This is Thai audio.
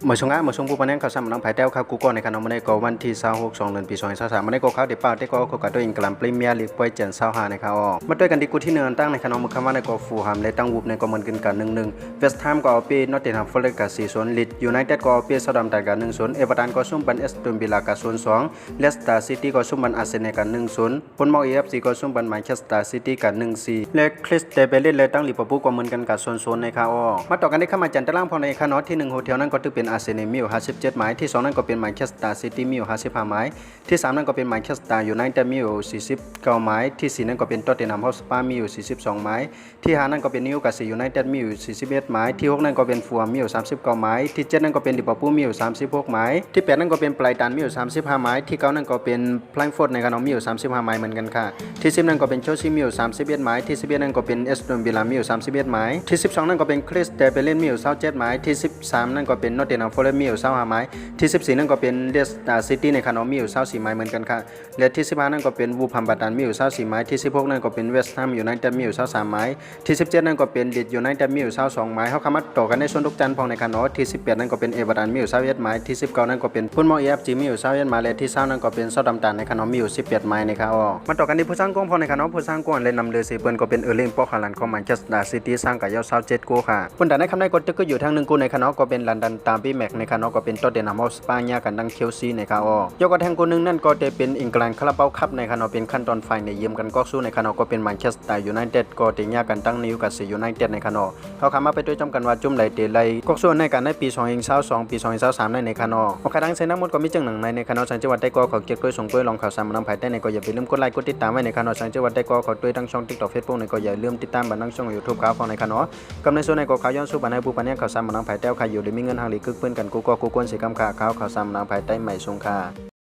เมื่อช่วงเมื่อช่วงผู้ปนนั้นเขาสามน้องไผ่เต้าข้าวกูก่อนในขนมในก็วันที่26 เดือนปี2023มันได้ก็เขาเดี๋ยวป้าได้ก็เขากับตัวเองกำลังพรีเมียร์ลีกไปเจน25ในเขามาด้วยกันดีกูที่เนินตั้งในขนมมือคำว่าในก็ฟูฮามเลยตั้งวุบในก็เหมือนกัน1-1เวสต์แฮมก็เอาเปีนอตติงแฮมฟอร์เรสต์กับ4-0ลีดยูไนเต็ดก็เอาเปียซาดัมตันกับ1-0เอเวอร์ตันก็ซุ่มบันเอสตันวิลล่ากับ0-2เลสเตอร์ซิตี้ก็ซุ่มบันอาร์เซนอลกับ1-0ผลมองเอฟซีก็ซุ่มบันแมนเชสเตอร์ซิตี้กับ1-4และคริสเตเบลเลเลยตั้งลิเวอร์พูลก็เหมือนกันกับ0-0ในเขามาต่อกันได้เข้ามาจันตารางพอในคานอที่1โฮเทลนั้นก็ถือเป็นอาร์เซนอลมีอยู่57หมายที่2นั่นก็เป็นแมนเชสเตอร์ซิตี้มีอยู่55หมายที่3นั่นก็เป็นแมนเชสเตอร์ยูไนเต็ดมีอยู่49หมายที่4นั่นก็เป็นท็อตเทนแฮมฮอตสเปอร์มีอยู่42หมายที่5นั่นก็เป็นนิวคาสเซิลยูไนเต็ดมีอยู่41หมายที่6นั่นก็เป็นฟูลแฮมมีอยู่39หมายที่7นั่นก็เป็นลิเวอร์พูลมีอยู่36หมายที่8นั่นก็เป็นไบรตันมีอยู่35หมายที่9นั่นก็เป็นแฟรงก์เฟิร์ตในขนมมีอยู่35หมายเหมือนกันค่ะที่10นั่นก็เป็นเชลซีมีอยู่31หมายที่11นั่นก็เป็นเอสตันวิลล่ามีอยู่31หมายที่12นั่นก็เป็นคริสเตเบลเลนมีอยู่27หมายที่13นั่นก็เป็นนอตติงแฮมฟอร์เรสต์มีอยู่25หมายที่14นั่นก็เป็นเลสเตอร์ซิตี้ในขนมมีอยู่24หมายเหมือนกันค่ะและที่15นั่นก็เป็นวูฟแฮมป์ตันมีอยู่24หมายที่16นั่นก็เป็นเวสต์แฮมยูไนเต็ดมีอยู่23หมายที่17นั่นก็เป็นลีดยูไนเต็ดมีอยู่22หมายเฮาคำว่าต่อกันในส่วนทุกจันทร์พองในขนมที่18นั่นก็เป็นเอเวอร์ตันมีอยู่21หมายที่19นั่นก็เป็นฟุตบอล EFG มีอยู่21หมายและที่20นั่นก็เป็นซาดัมตันในขนมมีอยู่18หมายนะครับมาต่อกันที่ผู้สร้างกองพองในขนมผู้สร้างกองและนำเรือ4เปิ้นก็เป็นเออร์ลิงปอฮาลันด์ของแมนเชสเตอร์ซิตี้สร้างกับยาว27โกค่ะคนแต่ในคำในกดตึกก็อยู่ทาง1กูในขนมก็เป็นลันดอนตามบี้แม็กในขนมก็เป็นท็อตเทนแฮมฮอตสเปอร์ญากันดังเชลซีในครับยกกระแทงกูนึงนั่นก็จะเป็นอังกฤษคาราบาวคัพในขนมเป็นขั้นตอนไฟในเยี่ยมกันก็สู้ในขนมก็เป็นแมนเชสเตอร์ยูไนเต็ดก็จะญากันตั้งนิวคาสเซิลยูไนเต็ดในขนมเขาคำมาไปด้วยจำกันว่าจุ่มไหลเตะไหลก็สู้ในการในปี2022ปี2023ในขนมโอเคดังเซนทั้งหมดก็มีจังหนึ่งในขนมสังจังหวัดได้ก็ขอเกียรติด้วยส่งด้วยลองข่าวสารนำภายใต้ในก็อย่าไปลืมกดไลค์กดติดตามไว้ในขนมสังจังหวัดได้ก็ขอด้วยทั้งช่อง TikTok Facebook ในก็อย่าลืมติดตามบันทึงช่อง YouTube ข่าวของในขนมกำในส่วนในก็ข่าวย้อนสู่บันในผู้ปัญญาข่าวสารนำภายใต้ใครอยู่ได้มีเงินทางหลีกคึกเพื่อนกันกูก็กูกวนสีกำข่าวข่าวสารนำภายใต้ใหม่สงค่า